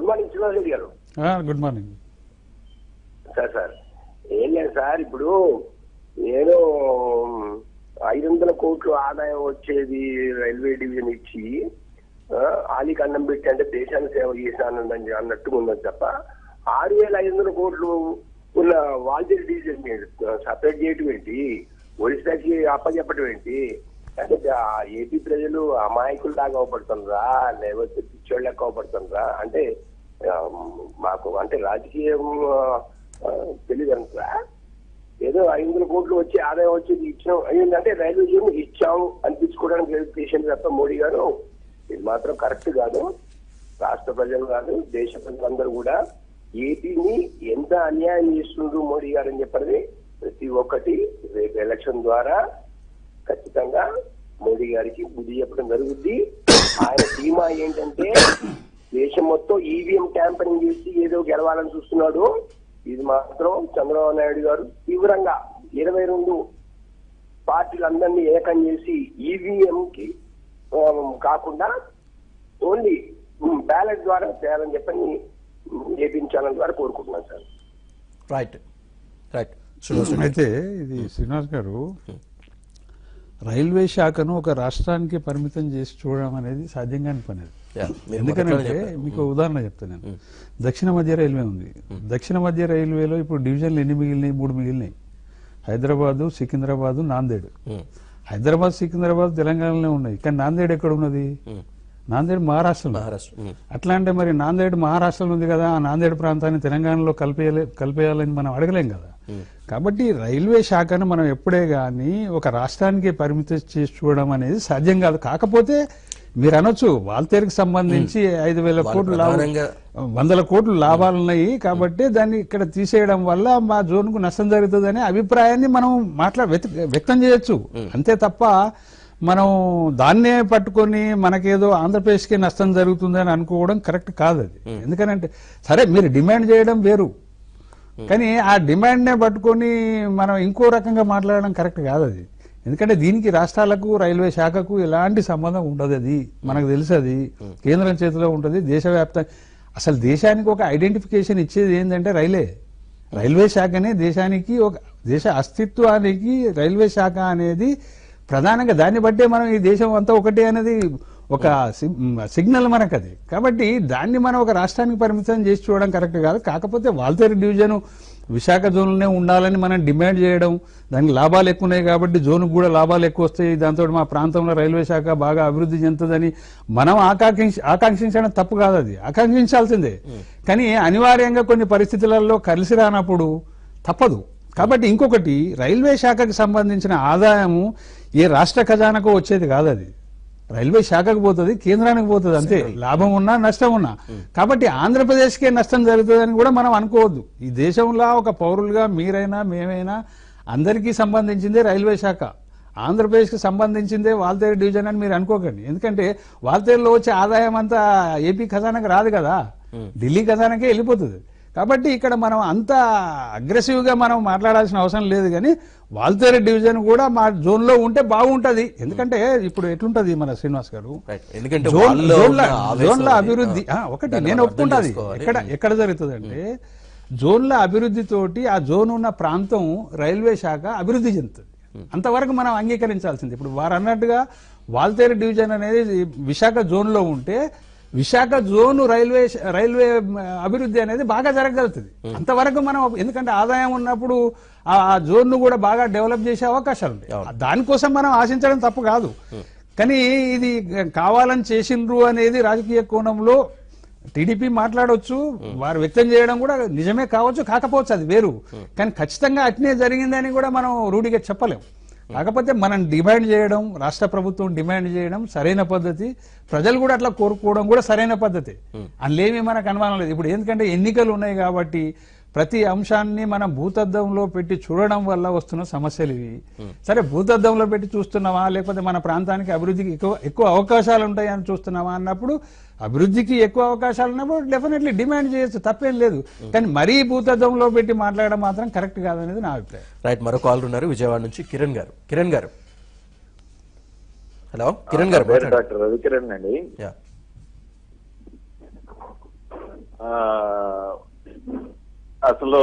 Good morning Srinivas Reddy గారు. Good morning sir ఏం లేదు సార్, ఇప్పుడు నేను 500 కోట్లు ఆదాయం వచ్చేది రైల్వే డివిజన్ ఇచ్చి ఆలీకి అన్నం పెట్టి అంటే దేశాన్ని సేవ చేశానని అన్నట్టుగా ఉన్నది తప్ప 6,500 కోట్లు ఉన్న వాల్తేరు డివిజన్ సపరేట్ చేయటం ఏంటి, ఒడిశాకి అప్పచెప్పటం ఏంటి? అంటే ఏపీ ప్రజలు అమాయకులు లాగా అవపడుతుండ్రా లేకపోతే పిచ్చోళ్ళు లెక్క అవపడుతుండ్రా? అంటే మాకు అంటే రాజకీయం తెలియదు అంటారా? ఏదో 500 కోట్లు వచ్చి ఆదాయం వచ్చేది ఇచ్చినాం అయ్యిందంటే రైల్వే జోన్ ఇచ్చాము అనిపించుకోవడానికి చేసింది తప్ప మోడీ గారు ఇది మాత్రం కరెక్ట్ కాదు. రాష్ట్ర ప్రజలు కాదు, దేశ ప్రజలందరూ కూడా ఏపీని ఎంత అన్యాయం చేస్తుండ్రు మోడీ గారు అని చెప్పని ప్రతి ఒక్కటి రేపు ఎలక్షన్ ద్వారా ఖచ్చితంగా మోడీ గారికి బుద్ధి చెప్పడం జరుగుద్ది. ఆయన ధీమా ఏంటంటే దేశం మొత్తం ఈవీఎం ట్యాంపరింగ్ చేసి ఏదో గెలవాలని చూస్తున్నాడు. ఇది మాత్రం చంద్రబాబు నాయుడు గారు తీవ్రంగా 22 పార్టీలందరినీ ఏకం చేసి ఈవీఎం కి కాకుండా ఓన్లీ బ్యాలెట్ ద్వారా చేయాలని చెప్పని ఏపీ ఛానల్ ద్వారా కోరుకుంటున్నాను సార్. Right right. అయితే ఇది శ్రీనివాస్ గారు, రైల్వే శాఖను ఒక రాష్ట్రానికి పరిమితం చేసి చూడడం అనేది సాధ్యం కాని పని. ఎందుకంటే మీకు ఉదాహరణ చెప్తాను నేను. దక్షిణ మధ్య రైల్వే ఉంది. దక్షిణ మధ్య రైల్వేలో ఇప్పుడు డివిజన్లు ఎన్ని మిగిలినాయి? 3 మిగిలినాయి. హైదరాబాదు, సికింద్రాబాదు, నాందేడ్. హైదరాబాద్, సికింద్రాబాద్ తెలంగాణలో ఉన్నాయి, కానీ నాందేడ్ ఎక్కడ ఉన్నది? నాందేడ్ మహారాష్ట్రలో. అట్లా అంటే మరి నాందేడ్ మహారాష్ట్రలో ఉంది కదా, ఆ నాందేడ్ ప్రాంతాన్ని తెలంగాణలో కలిపేయాలని మనం అడగలేం కదా. కాబట్టి రైల్వే శాఖను మనం ఎప్పుడే గానీ ఒక రాష్ట్రానికి పరిమితం చేసి చూడడం అనేది సాధ్యం కాదు. కాకపోతే మీరు అనొచ్చు వాల్తేరుకు సంబంధించి 5,000 కోట్లు లాభం, 100 కోట్లు లాభాలున్నాయి కాబట్టి దాన్ని ఇక్కడ తీసేయడం వల్ల మా జోన్కు నష్టం జరుగుతుందనే అభిప్రాయాన్ని మనం వ్యక్తం చేయొచ్చు. అంతే తప్ప మనం దాన్నే పట్టుకొని మనకేదో ఆంధ్రప్రదేశ్కి నష్టం జరుగుతుందని అనుకోవడం కరెక్ట్ కాదు. అది ఎందుకనంటే సరే మీరు డిమాండ్ చేయడం వేరు, కానీ ఆ డిమాండ్నే పట్టుకొని మనం ఇంకో రకంగా మాట్లాడడం కరెక్ట్ కాదు. అది ఎందుకంటే దీనికి రాష్ట్రాలకు రైల్వే శాఖకు ఎలాంటి సంబంధం ఉండదు. అది మనకు తెలుసు, అది కేంద్రం చేతిలో ఉంటుంది. దేశవ్యాప్తంగా అసలు దేశానికి ఒక ఐడెంటిఫికేషన్ ఇచ్చేది ఏంటంటే రైల్వే శాఖనే దేశానికి ఒక దేశ అస్తిత్వానికి రైల్వే శాఖ అనేది ప్రధానంగా. దాన్ని బట్టే మనం ఈ దేశం అంతా ఒకటే అనేది ఒక సిగ్నల్ మనకు అది. కాబట్టి దాన్ని మనం ఒక రాష్ట్రానికి పరిమితం చేసి చూడడం కరెక్ట్ కాదు. కాకపోతే వాల్తేరు డివిజన్ విశాఖ జోన్లోనే ఉండాలని మనం డిమాండ్ చేయడం, దానికి లాభాలు ఎక్కువ ఉన్నాయి కాబట్టి జోన్కు కూడా లాభాలు ఎక్కువ వస్తాయి, దాంతో మా ప్రాంతంలో రైల్వే శాఖ బాగా అభివృద్ధి చెందుతుందని మనం ఆకాంక్షించడం తప్పు కాదు. అది ఆకాంక్షించాల్సిందే, కానీ అనివార్యంగా కొన్ని పరిస్థితులలో కలిసి రానప్పుడు తప్పదు. కాబట్టి ఇంకొకటి, రైల్వే శాఖకు సంబంధించిన ఆదాయము ఏ రాష్ట్ర ఖజానాకు వచ్చేది కాదు. అది రైల్వే శాఖకు పోతుంది, కేంద్రానికి పోతుంది, అంతే. లాభం ఉన్నా నష్టం ఉన్నా. కాబట్టి ఆంధ్రప్రదేశ్కే నష్టం జరుగుతుందని కూడా మనం అనుకోవద్దు. ఈ దేశంలో ఒక పౌరులుగా మీరైనా మేమైనా అందరికీ సంబంధించిందే రైల్వే శాఖ. ఆంధ్రప్రదేశ్కి సంబంధించిందే వాల్తేరు డివిజన్ అని మీరు అనుకోకండి. ఎందుకంటే వాల్తేరులో వచ్చే ఆదాయం అంతా ఏపీ ఖజానాకి రాదు కదా, ఢిల్లీ ఖజానాకే వెళ్ళిపోతుంది. కాబట్టి ఇక్కడ మనం అంత అగ్రెసివ్గా మనం మాట్లాడాల్సిన అవసరం లేదు, కానీ వాల్తేరు డివిజన్ కూడా మా జోన్లో ఉంటే బాగుంటది. ఎందుకంటే ఇప్పుడు ఎట్లుంటది మన శ్రీనివాస్ గారు, జోన్ల అభివృద్ధి ఒకటి నేను ఒప్పుకుంటాది. ఎక్కడ జరుగుతుంది అంటే జోన్ల అభివృద్ధితోటి ఆ జోన్ ఉన్న ప్రాంతం రైల్వే శాఖ అభివృద్ధి చెందుతుంది. అంతవరకు మనం అంగీకరించాల్సింది. ఇప్పుడు వారు అన్నట్టుగా వాల్తేరు డివిజన్ అనేది విశాఖ జోన్లో ఉంటే విశాఖ జోను రైల్వే అభివృద్ధి అనేది బాగా జరగగలుగుతుంది. అంతవరకు మనం, ఎందుకంటే ఆదాయం ఉన్నప్పుడు ఆ జోన్ను కూడా బాగా డెవలప్ చేసే అవకాశాలు ఉంటాయి. దానికోసం మనం ఆశించడం తప్పు కాదు, కానీ ఇది కావాలని చేసిండ్రు అనేది రాజకీయ కోణంలో టీడీపీ మాట్లాడవచ్చు, వారు వ్యక్తం చేయడం కూడా నిజమే కావచ్చు, కాకపోవచ్చు, అది వేరు. కానీ ఖచ్చితంగా అట్నే జరిగిందని కూడా మనం రూఢిగా చెప్పలేం. కాకపోతే మనం డిమాండ్ చేయడం, రాష్ట్ర ప్రభుత్వం డిమాండ్ చేయడం సరైన పద్ధతి, ప్రజలు కూడా అట్లా కోరుకోవడం కూడా సరైన పద్ధతి. అందులోమీ మనకు అనుమానం లేదు. ఇప్పుడు ఎందుకంటే ఎన్నికలు ఉన్నాయి కాబట్టి ప్రతి అంశాన్ని మనం భూతద్దంలో పెట్టి చూడడం వల్ల వస్తున్న సమస్యలు ఇవి. సరే, భూతద్దంలో పెట్టి చూస్తున్నావా లేకపోతే మన ప్రాంతానికి అభివృద్ధికి ఎక్కువ అవకాశాలు ఉంటాయని చూస్తున్నావా అన్నప్పుడు, అభివృద్ధికి ఎక్కువ అవకాశాలు ఉన్నప్పుడు డెఫినెట్లీ డిమాండ్ చేయొచ్చు, తప్పేం లేదు. కానీ మరీ భూతద్దంలో పెట్టి మాట్లాడడం మాత్రం కరెక్ట్ కాదనేది నా అభిప్రాయం. రైట్. మరో కాల్ ఉన్నారు విజయవాడ నుంచి, కిరణ్ గారు. కిరణ్ గారు, హలో. కిరణ్ గారు, డాక్టర్ రవికిరణ్ అండి. అసలు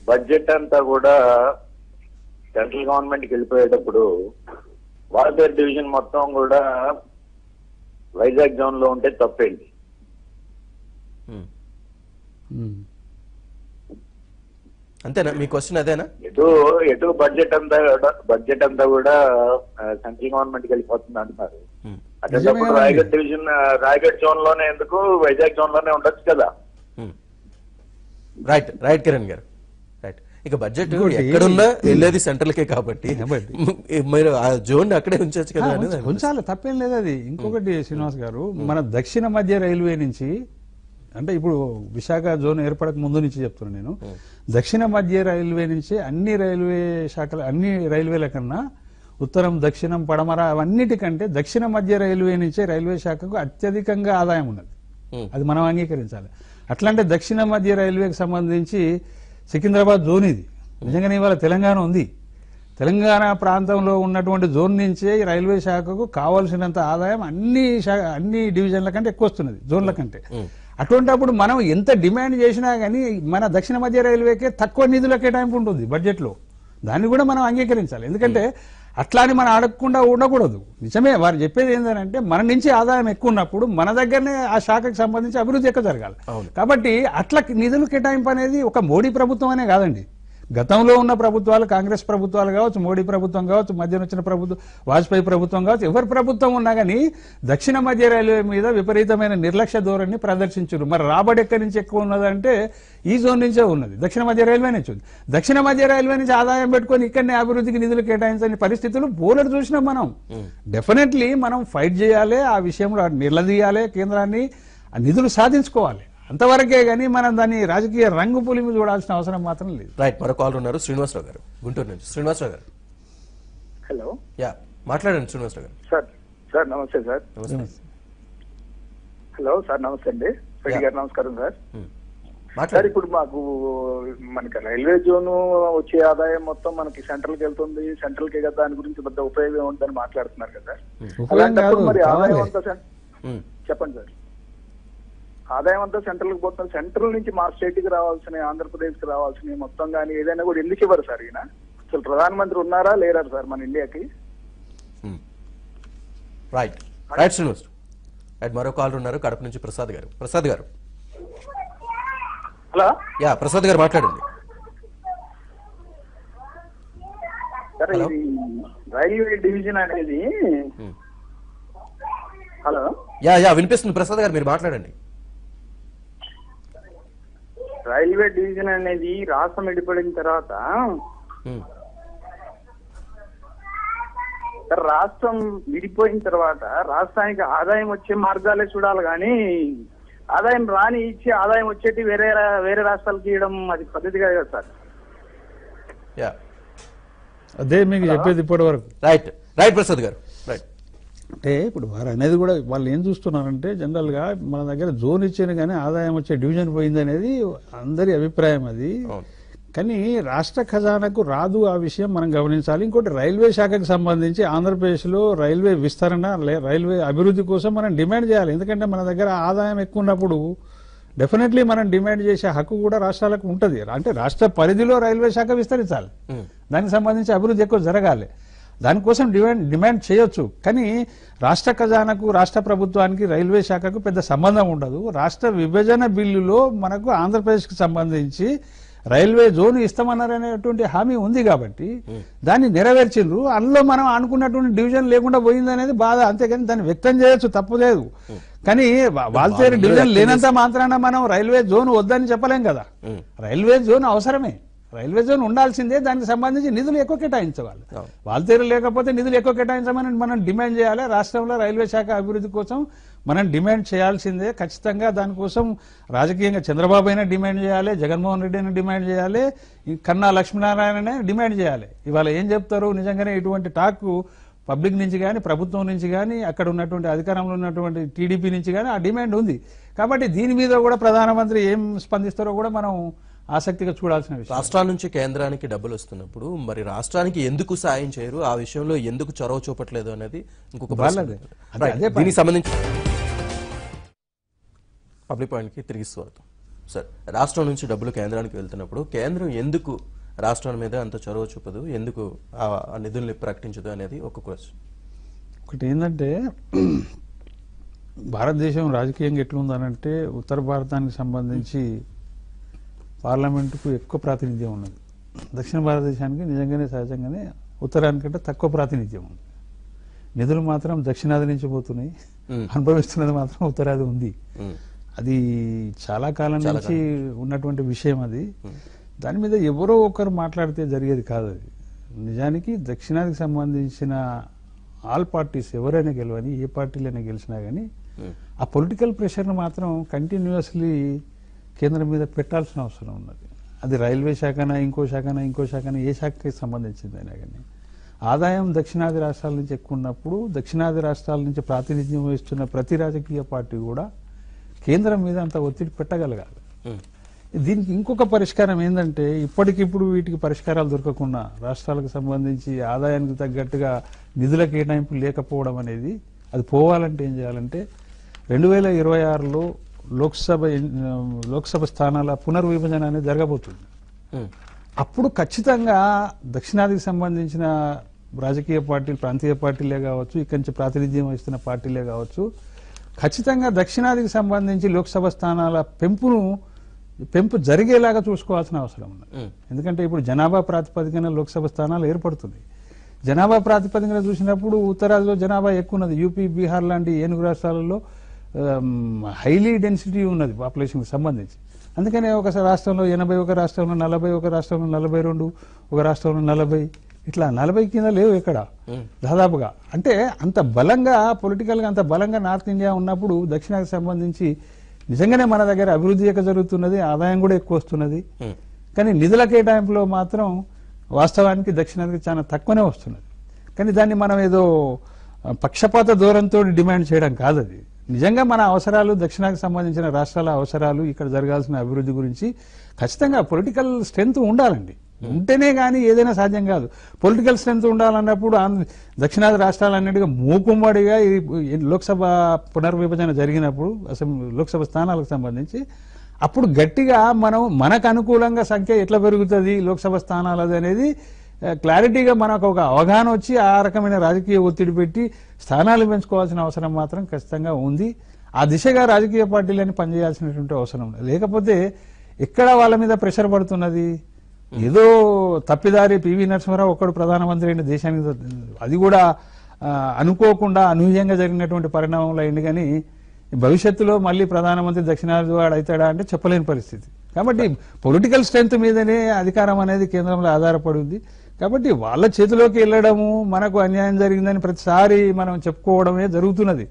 బడ్జెట్ అంతా కూడా సెంట్రల్ గవర్నమెంట్కి వెళ్ళిపోయేటప్పుడు వాల్తేరు డివిజన్ మొత్తం కూడా వైజాగ్ జోన్ లో ఉంటే తప్పేంటి? అంతేనా మీ క్వశ్చన్? అదేనా? ఎటు బడ్జెట్ అంతా కూడా సెంట్రల్ గవర్నమెంట్ కి వెళ్ళిపోతుంది అంటున్నారు. అదేటప్పుడు రాయగఢ్ జోన్ లోనే ఎందుకు, వైజాగ్ జోన్ లోనే ఉండొచ్చు కదా. రైట్ రైట్ కిరణ్ గారు, రైట్. ఇక బడ్జెట్ ఎక్కడున్నా వెళ్ళేది సెంట్రల్ కే కాబట్టి మీరు ఆ జోన్ అక్కడే ఉంచొచ్చు కదా. ఉంచాలి, తప్పేం లేదు అది. ఇంకొకటి శ్రీనివాస్ గారు, మన దక్షిణ మధ్య రైల్వే నుంచి, అంటే ఇప్పుడు విశాఖ జోన్ ఏర్పడక ముందు నుంచి చెప్తున్నాను నేను, దక్షిణ మధ్య రైల్వే నుంచి అన్ని రైల్వే శాఖల అన్ని రైల్వేల కన్నా ఉత్తరం, దక్షిణం, పడమర అవన్నిటికంటే దక్షిణ మధ్య రైల్వే నుంచే రైల్వే శాఖకు అత్యధికంగా ఆదాయం ఉన్నది. అది మనం అంగీకరించాలి. అట్లాంటి దక్షిణ మధ్య రైల్వేకి సంబంధించి సికింద్రాబాద్ జోన్ ఇది. నిజంగానే ఇవాళ తెలంగాణ ఉంది. తెలంగాణ ప్రాంతంలో ఉన్నటువంటి జోన్ నుంచే రైల్వే శాఖకు కావాల్సినంత ఆదాయం అన్ని డివిజన్ల కంటే ఎక్కువ వస్తున్నది, జోన్ల కంటే. అటువంటిప్పుడు మనం ఎంత డిమాండ్ చేసినా కానీ మన దక్షిణ మధ్య రైల్వేకే తక్కువ నిధుల కేటాయింపు ఉంటుంది బడ్జెట్లో. దాన్ని కూడా మనం అంగీకరించాలి. ఎందుకంటే అట్లా అని మనం అడగకుండా ఉండకూడదు. నిజమే వారు చెప్పేది ఏంటంటే మన నుంచి ఆదాయం ఎక్కువ ఉన్నప్పుడు మన దగ్గరనే ఆ శాఖకు సంబంధించి అభివృద్ధి ఎక్కువ జరగాలి. కాబట్టి అట్లా నిధులు కేటాయింపు అనేది ఒక మోడీ ప్రభుత్వం అనే కాదండి. గతంలో ఉన్న ప్రభుత్వాలు, కాంగ్రెస్ ప్రభుత్వాలు కావచ్చు, మోడీ ప్రభుత్వం కావచ్చు, మధ్యన వచ్చిన ప్రభుత్వం, వాజ్పేయి ప్రభుత్వం కావచ్చు, ఎవరి ప్రభుత్వం ఉన్నా కానీ దక్షిణ మధ్య రైల్వే మీద విపరీతమైన నిర్లక్ష్య ధోరణి ప్రదర్శించారు. మరి రాబడి ఎక్కడి నుంచి ఎక్కువ ఉన్నదంటే ఈ జోన్ నుంచే ఉన్నది, దక్షిణ మధ్య రైల్వే నుంచి ఉంది. దక్షిణ మధ్య రైల్వే నుంచి ఆదాయం పెట్టుకొని ఇక్కడనే అభివృద్ధికి నిధులు కేటాయించని పరిస్థితులు బోలెడు చూసినాం మనం. డెఫినెట్లీ మనం ఫైట్ చేయాలి, ఆ విషయంలో నిలదీయాలి, కేంద్రాన్ని నిధులు సాధించుకోవాలి. అంతవరకే గానీ మనం దాన్ని రాజకీయ రంగు పులిమి చూడాల్సిన అవసరం మాత్రం లేదు. రైట్. మరో కాల్ ఉన్నారు, శ్రీనివాసరావు గారు గుంటూరు నుంచి. శ్రీనివాసరావు గారు, హలో. యా మాట్లాడండి శ్రీనివాసరావు గారు. సార్ నమస్తే సార్. హలో సార్, నమస్తే అండి. రెడ్డి గారు నమస్కారం సార్. సార్ ఇప్పుడు మనకి రైల్వే జోన్ వచ్చే ఆదాయం మొత్తం మనకి సెంట్రల్ కి వెళ్తుంది, సెంట్రల్ కి కదా దాని గురించి పెద్ద ఉపయోగం ఉందని మాట్లాడుతున్నారు కదా. అలాంటప్పుడు మరి ఆదాయం అంతా చెప్పండి సార్. ఆదాయం అంతా సెంట్రల్ కి పోతుంది. సెంట్రల్ నుంచి మా స్టేట్ కి రావాల్సిన, ఆంధ్రప్రదేశ్ కి రావాల్సిన మొత్తం కానీ ఏదైనా కూడా ఎందుకు ఇవ్వరు సార్? ఈయన అసలు ప్రధానమంత్రి ఉన్నారా లేరా సార్ మన ఇండియాకి? Right right Srinivas. రైట్. మరో కాల్ ఉన్నారు, కడప నుంచి ప్రసాద్ గారు. ప్రసాద్ గారు, హలో. యా ప్రసాద్ గారు మాట్లాడండి. సరే, ఇది రైల్వే డివిజన్ అనేది, హలో. యా వినిపిస్తుంది ప్రసాద్ గారు, మీరు మాట్లాడండి. రైల్వే డివిజన్ అనేది రాష్ట్రం విడిపడిన తర్వాత రాష్ట్రం విడిపోయిన తర్వాత రాష్ట్రానికి ఆదాయం వచ్చే మార్గాలే చూడాలి, కానీ ఆదాయం రాని ఇచ్చి ఆదాయం వచ్చేటి వేరే రాష్ట్రాలకు ఇవ్వడం అది పద్ధతి కాదు కదా సార్. అదే మీకు చెప్పేది ఇప్పటి వరకు. రైట్ రైట్ ప్రసాద్ గారు, రైట్. అంటే ఇప్పుడు వారు అనేది కూడా వాళ్ళు ఏం చూస్తున్నారంటే, జనరల్గా మన దగ్గర జోన్ ఇచ్చాను కానీ ఆదాయం వచ్చే డివిజన్ పోయింది అనేది అందరి అభిప్రాయం అది. కానీ రాష్ట్ర ఖజానాకు రాదు, ఆ విషయం మనం గమనించాలి. ఇంకోటి రైల్వే శాఖకు సంబంధించి ఆంధ్రప్రదేశ్లో రైల్వే విస్తరణ, రైల్వే అభివృద్ధి కోసం మనం డిమాండ్ చేయాలి. ఎందుకంటే మన దగ్గర ఆదాయం ఎక్కువ ఉన్నప్పుడు డెఫినెట్లీ మనం డిమాండ్ చేసే హక్కు కూడా రాష్ట్రాలకు ఉంటుంది. అంటే రాష్ట్ర పరిధిలో రైల్వే శాఖ విస్తరించాలి, దానికి సంబంధించి అభివృద్ధి ఎక్కువ జరగాలి. దానికోసం డిమాండ్ చేయొచ్చు. కానీ రాష్ట్ర ఖజానాకు, రాష్ట్ర ప్రభుత్వానికి రైల్వే శాఖకు పెద్ద సంబంధం ఉండదు. రాష్ట్ర విభజన బిల్లులో మనకు ఆంధ్రప్రదేశ్కి సంబంధించి రైల్వే జోన్ ఇస్తామన్నారనేటువంటి హామీ ఉంది కాబట్టి దాన్ని నెరవేర్చిండ్రు. అందులో మనం అనుకున్నటువంటి డివిజన్ లేకుండా పోయింది అనేది బాధ, అంతేగాని దాన్ని వ్యక్తం చేయొచ్చు, తప్పు లేదు. కానీ వాల్తేరు డివిజన్ లేనంత మాత్రాన మనం రైల్వే జోన్ వద్దని చెప్పలేం కదా. రైల్వే జోన్ అవసరమే, రైల్వే జోన్ ఉండాల్సిందే. దానికి సంబంధించి నిధులు ఎక్కువ కేటాయించవాలి. వాల్తేరు లేకపోతే నిధులు ఎక్కువ కేటాయించమని మనం డిమాండ్ చేయాలి. రాష్ట్రంలో రైల్వే శాఖ అభివృద్ధి కోసం మనం డిమాండ్ చేయాల్సిందే ఖచ్చితంగా. దానికోసం రాజకీయంగా చంద్రబాబు అయినా డిమాండ్ చేయాలి, జగన్మోహన్ రెడ్డి అయినా డిమాండ్ చేయాలి, కన్నా లక్ష్మీనారాయణ డిమాండ్ చేయాలి. ఇవాళ ఏం చెప్తారు? నిజంగానే ఇటువంటి టాక్ పబ్లిక్ నుంచి కానీ, ప్రభుత్వం నుంచి కానీ, అక్కడ ఉన్నటువంటి అధికారంలో ఉన్నటువంటి టీడీపీ నుంచి కానీ ఆ డిమాండ్ ఉంది. కాబట్టి దీని మీద కూడా ప్రధానమంత్రి ఏం స్పందిస్తారో కూడా మనం ఆసక్తిగా చూడాల్సిన విషయం. రాష్ట్రాల నుంచి కేంద్రానికి డబ్బులు వస్తున్నప్పుడు మరి రాష్ట్రానికి ఎందుకు సాయం చేయరు, ఆ విషయంలో ఎందుకు చొరవ చూపట్లేదు అనేది ఇంకొక దీనికి సంబంధించి పబ్లిక్ పాయింట్కి తిరిగి స్వాగతం. సార్, రాష్ట్రం నుంచి డబ్బులు కేంద్రానికి వెళ్తున్నప్పుడు కేంద్రం ఎందుకు రాష్ట్రాల మీద అంత చొరవ చూపదు, ఎందుకు ఆ నిధుల్ని ప్రకటించదు అనేది ఒక క్వశ్చన్. ఒకటి ఏంటంటే భారతదేశం రాజకీయంగా ఎట్లుందనంటే ఉత్తర భారతానికి సంబంధించి పార్లమెంటుకు ఎక్కువ ప్రాతినిధ్యం ఉన్నది. దక్షిణ భారతదేశానికి నిజంగానే సహజంగానే ఉత్తరానికంటే తక్కువ ప్రాతినిధ్యం ఉంది. నిధులు మాత్రం దక్షిణాది నుంచి పోతున్నాయి, అనుభవిస్తున్నది మాత్రం ఉత్తరాది ఉంది. అది చాలా కాలం నుంచి ఉన్నటువంటి విషయం. అది దాని మీద ఎవరో ఒకరు మాట్లాడితే జరిగేది కాదు. అది నిజానికి దక్షిణాదికి సంబంధించిన ఆల్ పార్టీస్ ఎవరైనా గెలవని, ఏ పార్టీలైనా గెలిచినా కానీ ఆ పొలిటికల్ ప్రెషర్ను మాత్రం కంటిన్యూస్లీ కేంద్రం మీద పెట్టాల్సిన అవసరం ఉన్నది. అది రైల్వే శాఖనా, ఇంకో శాఖనా, ఏ శాఖకి సంబంధించింది అయినా కానీ ఆదాయం దక్షిణాది రాష్ట్రాల నుంచి ఎక్కువ ఉన్నప్పుడు దక్షిణాది రాష్ట్రాల నుంచి ప్రాతినిధ్యం వహిస్తున్న ప్రతి రాజకీయ పార్టీ కూడా కేంద్రం మీద అంత ఒత్తిడి పెట్టగలగాలి. దీనికి ఇంకొక పరిష్కారం ఏంటంటే ఇప్పటికిప్పుడు వీటికి పరిష్కారాలు దొరకకుండా రాష్ట్రాలకు సంబంధించి ఆదాయానికి తగ్గట్టుగా నిధుల కేటాయింపు లేకపోవడం అనేది, అది పోవాలంటే ఏం చేయాలంటే 2026లో లోక్సభ స్థానాల పునర్విభజన అనేది జరగబోతుంది. అప్పుడు ఖచ్చితంగా దక్షిణాదికి సంబంధించిన రాజకీయ పార్టీలు, ప్రాంతీయ పార్టీలే కావచ్చు, ఇక్కడి నుంచి ప్రాతినిధ్యం వహిస్తున్న పార్టీలే కావచ్చు, ఖచ్చితంగా దక్షిణాదికి సంబంధించి లోక్సభ స్థానాల పెంపు జరిగేలాగా చూసుకోవాల్సిన అవసరం ఉంది. ఎందుకంటే ఇప్పుడు జనాభా ప్రాతిపదికన లోక్సభ స్థానాలు ఏర్పడుతున్నాయి. జనాభా ప్రాతిపదికన చూసినప్పుడు ఉత్తరాదిలో జనాభా ఎక్కువ ఉన్నది. యూపీ, బీహార్ లాంటి ఏనుగు రాష్ట్రాలలో హైలీ డెన్సిటీ ఉన్నది పాపులేషన్కి సంబంధించి. అందుకనే ఒక రాష్ట్రంలో 80, ఒక రాష్ట్రంలో 40, ఒక రాష్ట్రంలో 42, ఒక రాష్ట్రంలో 40, ఇట్లా 40 కింద లేవు ఎక్కడ దాదాపుగా. అంటే అంత బలంగా పొలిటికల్గా అంత బలంగా నార్త్ ఇండియా ఉన్నప్పుడు దక్షిణానికి సంబంధించి నిజంగానే మన దగ్గర అభివృద్ధి ఎక్కువ జరుగుతున్నది, ఆదాయం కూడా ఎక్కువ వస్తున్నది. కానీ నిధుల కేటాయింపులో మాత్రం వాస్తవానికి దక్షిణానికి చాలా తక్కువనే వస్తున్నది. కానీ దాన్ని మనం ఏదో పక్షపాత ధోరణితో డిమాండ్ చేయడం కాదు. అది నిజంగా మన అవసరాలు, దక్షిణానికి సంబంధించిన రాష్ట్రాల అవసరాలు, ఇక్కడ జరగాల్సిన అభివృద్ధి గురించి ఖచ్చితంగా పొలిటికల్ స్ట్రెంత్ ఉండాలండి. ఉంటేనే కానీ ఏదైనా సాధ్యం కాదు. పొలిటికల్ స్ట్రెంత్ ఉండాలన్నప్పుడు దక్షిణాది రాష్ట్రాలన్నిటిగా మూకుమ్మడిగా లోక్సభ పునర్విభజన జరిగినప్పుడు లోక్సభ స్థానాలకు సంబంధించి అప్పుడు గట్టిగా మనకు అనుకూలంగా సంఖ్య ఎట్లా పెరుగుతుంది లోక్సభ స్థానాలది అనేది క్లారిటీగా మనకు ఒక అవగాహన వచ్చి ఆ రకమైన రాజకీయ ఒత్తిడి పెట్టి స్థానాలు పెంచుకోవాల్సిన అవసరం మాత్రం ఖచ్చితంగా ఉంది. ఆ దిశగా రాజకీయ పార్టీలని పనిచేయాల్సినటువంటి అవసరం ఉంది. లేకపోతే ఎక్కడ వాళ్ళ మీద ప్రెషర్ పడుతున్నది, ఏదో తప్పిదారి పివి నరసింహారావు ఒక్కడు ప్రధానమంత్రి అయిన దేశానికి, అది కూడా అనుకోకుండా అనూహ్యంగా జరిగినటువంటి పరిణామంలో అయింది. కానీ భవిష్యత్తులో మళ్ళీ ప్రధానమంత్రి దక్షిణాది వాడు అవుతాడా అంటే చెప్పలేని పరిస్థితి. కాబట్టి పొలిటికల్ స్ట్రెంత్ మీదనే అధికారం అనేది కేంద్రంలో ఆధారపడి ఉంది. కాబట్టి వాళ్ళ చేతిలోకి వెళ్ళడము, మనకు అన్యాయం జరిగిందని ప్రతిసారి మనం చెప్పుకోవడమే జరుగుతున్నది.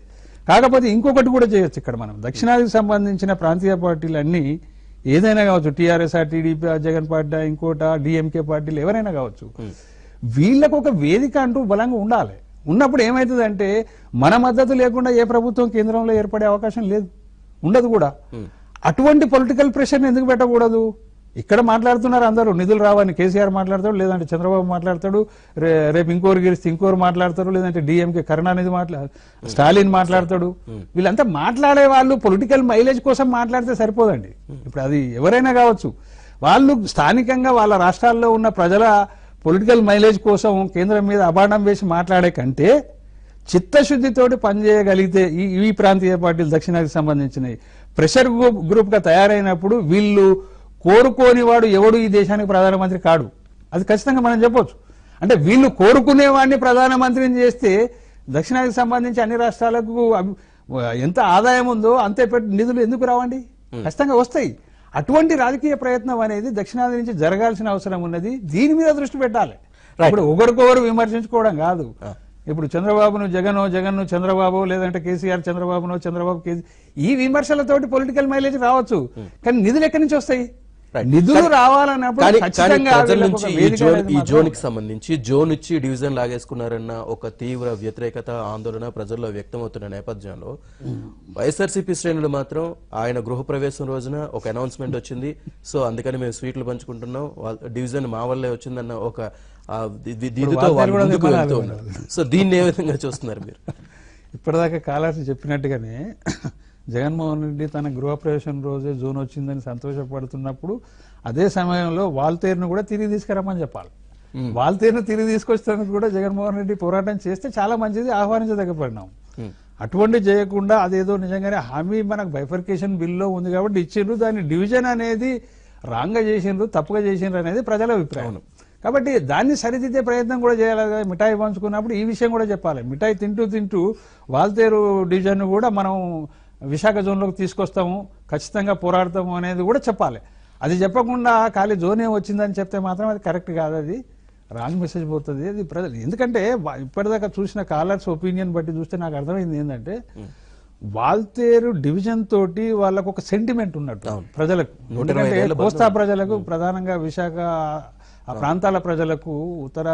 కాకపోతే ఇంకొకటి కూడా చేయొచ్చు. ఇక్కడ మనం దక్షిణాదికి సంబంధించిన ప్రాంతీయ పార్టీలు అన్నీ ఏదైనా కావచ్చు, టీఆర్ఎస్, టీడీపీ, జగన్ పార్టీ, ఇంకోట, డిఎంకే పార్టీలు ఎవరైనా కావచ్చు, వీళ్ళకు ఒక వేదిక అంటూ బలంగా ఉండాలి. ఉన్నప్పుడు ఏమవుతుందంటే మన మద్దతు లేకుండా ఏ ప్రభుత్వం కేంద్రంలో ఏర్పడే అవకాశం లేదు, ఉండదు కూడా. అటువంటి పొలిటికల్ ప్రెషర్ని ఎందుకు పెట్టకూడదు? ఇక్కడ మాట్లాడుతున్నారు అందరూ నిధులు రావని, కేసీఆర్ మాట్లాడతాడు, లేదంటే చంద్రబాబు మాట్లాడతాడు, రేపు ఇంకోరు గెలిస్తే ఇంకోరు మాట్లాడతారు, లేదంటే డిఎంకే కరుణానిధి స్టాలిన్ మాట్లాడతాడు. వీళ్ళంతా మాట్లాడే వాళ్ళు పొలిటికల్ మైలేజ్ కోసం మాట్లాడితే సరిపోదండి. ఇప్పుడు అది ఎవరైనా కావచ్చు, వాళ్ళు స్థానికంగా వాళ్ళ రాష్ట్రాల్లో ఉన్న ప్రజల పొలిటికల్ మైలేజ్ కోసం కేంద్రం మీద అబాండం వేసి మాట్లాడే కంటే చిత్తశుద్ధితోటి పనిచేయగలిగితే ఈ ప్రాంతీయ పార్టీలు దక్షిణానికి సంబంధించినవి ప్రెషర్ గ్రూప్ గా తయారైనప్పుడు వీళ్ళు కోరుకోని వాడు ఎవడు ఈ దేశానికి ప్రధానమంత్రి కాడు, అది ఖచ్చితంగా మనం చెప్పొచ్చు. అంటే వీళ్ళు కోరుకునేవాడిని ప్రధానమంత్రిని చేస్తే దక్షిణానికి సంబంధించి అన్ని రాష్ట్రాలకు ఎంత ఆదాయం ఉందో అంతే నిధులు ఎందుకు రావండి? ఖచ్చితంగా వస్తాయి. అటువంటి రాజకీయ ప్రయత్నం అనేది దక్షిణాది నుంచి జరగాల్సిన అవసరం ఉన్నది. దీని మీద దృష్టి పెట్టాలి. ఇప్పుడు ఒకరికొకరు విమర్శించుకోవడం కాదు. ఇప్పుడు చంద్రబాబును జగన్ చంద్రబాబు, లేదంటే కేసీఆర్ చంద్రబాబును చంద్రబాబు ఈ విమర్శలతోటి పొలిటికల్ మైలేజ్ రావచ్చు, కానీ నిధులు ఎక్కడి నుంచి వస్తాయి? నిధులు రావాలన్నప్పుడు ఈ జోన్ కి సంబంధించి జోన్ ఇచ్చి డివిజన్ లాగేసుకున్నారన్న ఒక తీవ్ర వ్యతిరేకత, ఆందోళన ప్రజల్లో వ్యక్తమవుతున్న నేపథ్యంలో వైఎస్ఆర్సీపీ శ్రేణులు మాత్రం ఆయన గృహప్రవేశం రోజున ఒక అనౌన్స్మెంట్ వచ్చింది, సో అందుకని మేము స్వీట్లు పంచుకుంటున్నాం, డివిజన్ మా వల్లే వచ్చిందన్న ఒక దీనితో వాళ్ళు ముందుకు వెళ్తూ ఉన్నారు. సో దీన్ని ఏ విధంగా చూస్తున్నారు మీరు? ఇప్పటిదాకా కాలర్స్ చెప్పినట్టుగానే జగన్మోహన్ రెడ్డి తన గృహప్రవేశం రోజే జోన్ వచ్చిందని సంతోషపడుతున్నప్పుడు అదే సమయంలో వాల్తేరును కూడా తిరిగి తీసుకురమ్మని చెప్పాలి. వాల్తేరును తిరిగి తీసుకొచ్చేందుకు కూడా జగన్మోహన్ రెడ్డి పోరాటం చేస్తే చాలా మంచిది, ఆహ్వానించదగ్గ పరిణామం. అటువంటి చేయకుండా అదేదో నిజంగానే హామీ మనకు బైఫర్కేషన్ బిల్లో ఉంది కాబట్టి ఇచ్చిండ్రు, దాని డివిజన్ అనేది రాంగ్ గా చేసిండ్రు, తప్పుగా చేసిండ్రు అనేది ప్రజల అభిప్రాయం. కాబట్టి దాన్ని సరిదిద్దే ప్రయత్నం కూడా చేయాలి. మిఠాయి పంచుకున్నప్పుడు ఈ విషయం కూడా చెప్పాలి. మిఠాయి తింటూ వాల్తేరు డివిజన్ కూడా మనం విశాఖ జోన్లోకి తీసుకొస్తాము, ఖచ్చితంగా పోరాడతాము అనేది కూడా చెప్పాలి. అది చెప్పకుండా ఖాళీ జోనే వచ్చిందని చెప్తే మాత్రం అది కరెక్ట్ కాదు, అది రాంగ్ మెసేజ్ పోతుంది. అది ప్రజలు ఎందుకంటే ఇప్పటిదాకా చూసిన కాలర్స్ ఒపీనియన్ బట్టి చూస్తే నాకు అర్థమైంది ఏంటంటే వాల్తేరు డివిజన్ తోటి వాళ్ళకు ఒక సెంటిమెంట్ ఉన్నట్టు ప్రజలకు. ఎందుకంటే కోస్తా ప్రజలకు, ప్రధానంగా విశాఖ ఆ ప్రాంతాల ప్రజలకు, ఉత్తర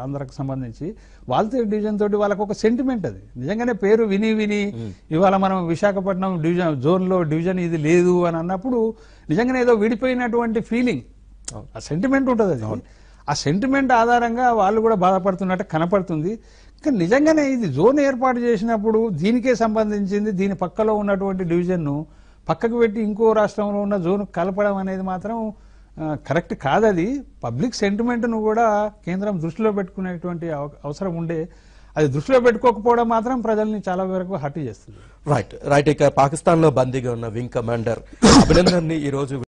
ఆంధ్రకు సంబంధించి వాల్తేరు డివిజన్ తోటి వాళ్ళకు ఒక సెంటిమెంట్. అది నిజంగానే పేరు విని ఇవాళ మనం విశాఖపట్నం డివిజన్ జోన్లో డివిజన్ ఇది లేదు అని అన్నప్పుడు నిజంగానే ఏదో విడిపోయినటువంటి ఫీలింగ్, ఆ సెంటిమెంట్ ఉంటుంది. అది ఆ సెంటిమెంట్ ఆధారంగా వాళ్ళు కూడా బాధపడుతున్నట్టు కనపడుతుంది. కానీ నిజంగానే ఇది జోన్ ఏర్పాటు చేసినప్పుడు దీనికే సంబంధించింది, దీని పక్కలో ఉన్నటువంటి డివిజన్ను పక్కకు పెట్టి ఇంకో రాష్ట్రంలో ఉన్న జోన్ కలపడం అనేది మాత్రం కరెక్ట్ కాదది. పబ్లిక్ సెంటిమెంట్ను కూడా కేంద్రం దృష్టిలో పెట్టుకునేటువంటి అవసరం ఉండే, అది దృష్టిలో పెట్టుకోకపోవడం మాత్రం ప్రజల్ని చాలా వరకు హర్ట్ చేస్తుంది. రైట్. ఇక పాకిస్తాన్ లో బందీగా ఉన్న వింగ్ కమాండర్ అభినందన్ ని ఈ రోజు